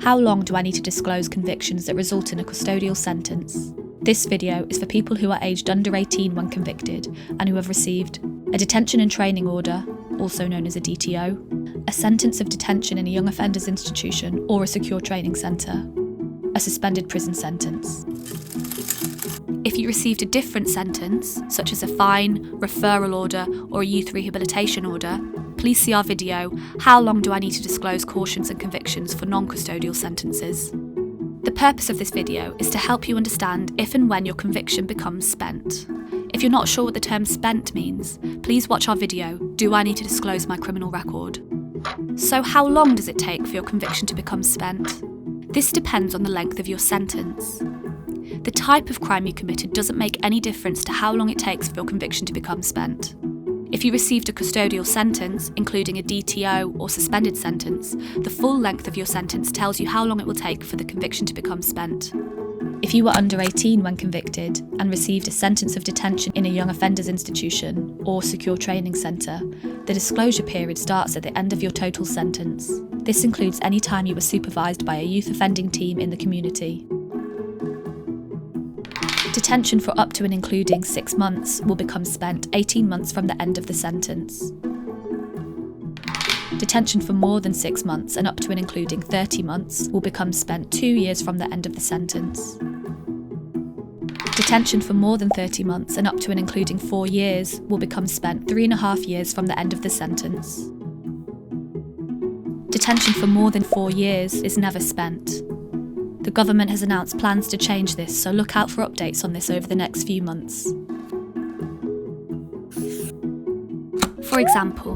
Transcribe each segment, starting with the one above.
How long do I need to disclose convictions that result in a custodial sentence? This video is for people who are aged under 18 when convicted and who have received a detention and training order, also known as a DTO, a sentence of detention in a young offenders institution or a secure training centre, a suspended prison sentence. If you received a different sentence, such as a fine, referral order or a youth rehabilitation order, please see our video, How long do I need to disclose cautions and convictions for non-custodial sentences? The purpose of this video is to help you understand if and when your conviction becomes spent. If you're not sure what the term spent means, please watch our video, Do I Need to Disclose My Criminal Record? So how long does it take for your conviction to become spent? This depends on the length of your sentence. The type of crime you committed doesn't make any difference to how long it takes for your conviction to become spent. If you received a custodial sentence, including a DTO or suspended sentence, the full length of your sentence tells you how long it will take for the conviction to become spent. If you were under 18 when convicted and received a sentence of detention in a young offenders institution or secure training centre, the disclosure period starts at the end of your total sentence. This includes any time you were supervised by a youth offending team in the community. Detention for up to and including 6 months will become spent 18 months from the end of the sentence. Detention for more than 6 months and up to and including 30 months will become spent 2 years from the end of the sentence. Detention for more than 30 months and up to and including 4 years will become spent 3.5 years from the end of the sentence. Detention for more than 4 years is never spent. The government has announced plans to change this, so look out for updates on this over the next few months. For example,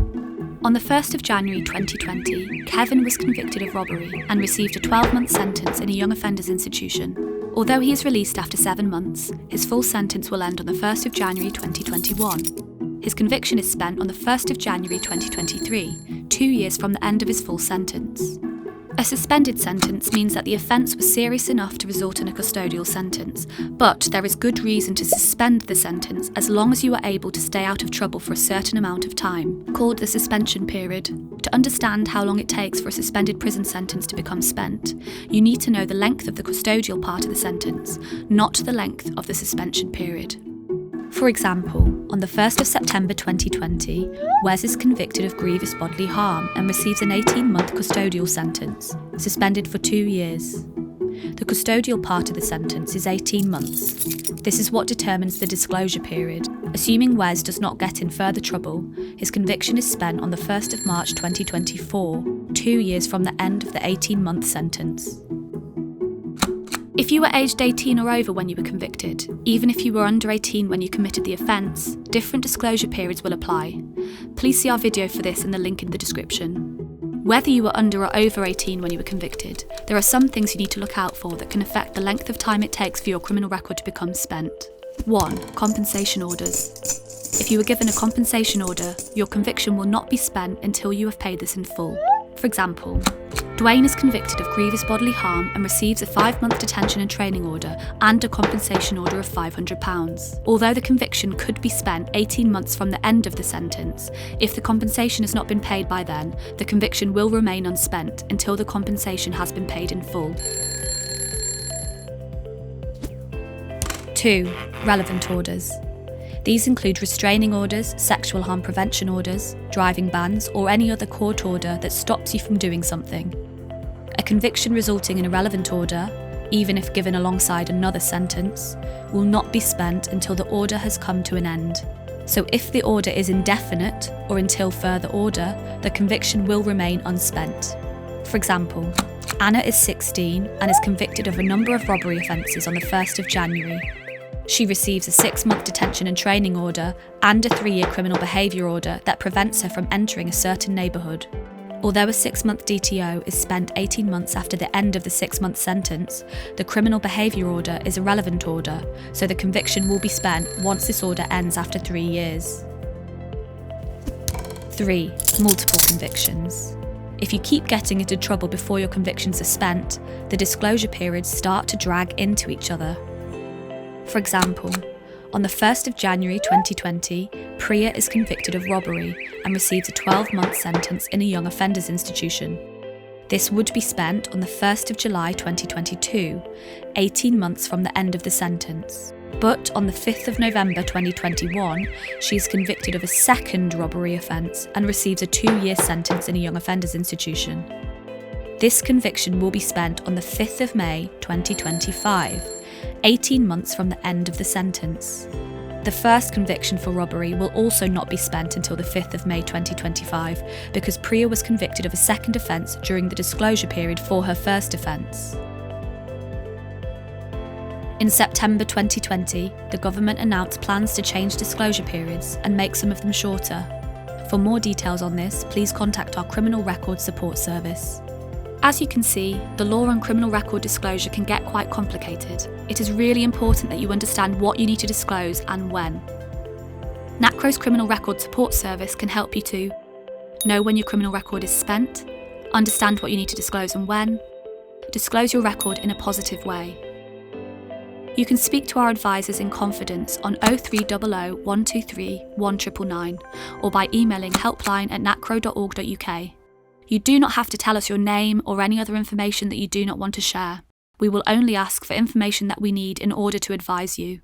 on the 1st of January 2020, Kevin was convicted of robbery and received a 12-month sentence in a young offenders institution. Although he is released after 7 months, his full sentence will end on the 1st of January 2021. His conviction is spent on the 1st of January 2023, 2 years from the end of his full sentence. A suspended sentence means that the offence was serious enough to result in a custodial sentence, but there is good reason to suspend the sentence as long as you are able to stay out of trouble for a certain amount of time, called the suspension period. To understand how long it takes for a suspended prison sentence to become spent, you need to know the length of the custodial part of the sentence, not the length of the suspension period. For example, on the 1st of September 2020, Wes is convicted of grievous bodily harm and receives an 18-month custodial sentence, suspended for 2 years. The custodial part of the sentence is 18 months. This is what determines the disclosure period. Assuming Wes does not get in further trouble, his conviction is spent on the 1st of March 2024, 2 years from the end of the 18-month sentence. If you were aged 18 or over when you were convicted, even if you were under 18 when you committed the offence, different disclosure periods will apply. Please see our video for this in the link in the description. Whether you were under or over 18 when you were convicted, there are some things you need to look out for that can affect the length of time it takes for your criminal record to become spent. 1. Compensation orders. If you were given a compensation order, your conviction will not be spent until you have paid this in full. For example, Dwayne is convicted of grievous bodily harm and receives a 5-month detention and training order and a compensation order of £500. Although the conviction could be spent 18 months from the end of the sentence, if the compensation has not been paid by then, the conviction will remain unspent until the compensation has been paid in full. 2. Relevant orders. These include restraining orders, sexual harm prevention orders, driving bans, or any other court order that stops you from doing something. A conviction resulting in a relevant order, even if given alongside another sentence, will not be spent until the order has come to an end. So if the order is indefinite or until further order, the conviction will remain unspent. For example, Anna is 16 and is convicted of a number of robbery offences on the 1st of January. She receives a 6-month detention and training order and a 3-year criminal behaviour order that prevents her from entering a certain neighbourhood. Although a 6-month DTO is spent 18 months after the end of the 6-month sentence, the criminal behaviour order is a relevant order, so the conviction will be spent once this order ends after 3 years. 3. Multiple convictions. If you keep getting into trouble before your convictions are spent, the disclosure periods start to drag into each other. For example, on the 1st of January 2020, Priya is convicted of robbery and receives a 12-month sentence in a young offenders institution. This would be spent on the 1st of July 2022, 18 months from the end of the sentence. But on the 5th of November 2021, she is convicted of a second robbery offence and receives a 2-year sentence in a young offenders institution. This conviction will be spent on the 5th of May 2025, 18 months from the end of the sentence. The first conviction for robbery will also not be spent until the 5th of May 2025 because Priya was convicted of a second offence during the disclosure period for her first offence. In September 2020, the government announced plans to change disclosure periods and make some of them shorter. For more details on this, please contact our Criminal Record Support Service. As you can see, the law on criminal record disclosure can get quite complicated. It is really important that you understand what you need to disclose and when. Nacro's Criminal Record Support Service can help you to know when your criminal record is spent, understand what you need to disclose and when, disclose your record in a positive way. You can speak to our advisors in confidence on 0300 123 1999 or by emailing helpline@nacro.org.uk. You do not have to tell us your name or any other information that you do not want to share. We will only ask for information that we need in order to advise you.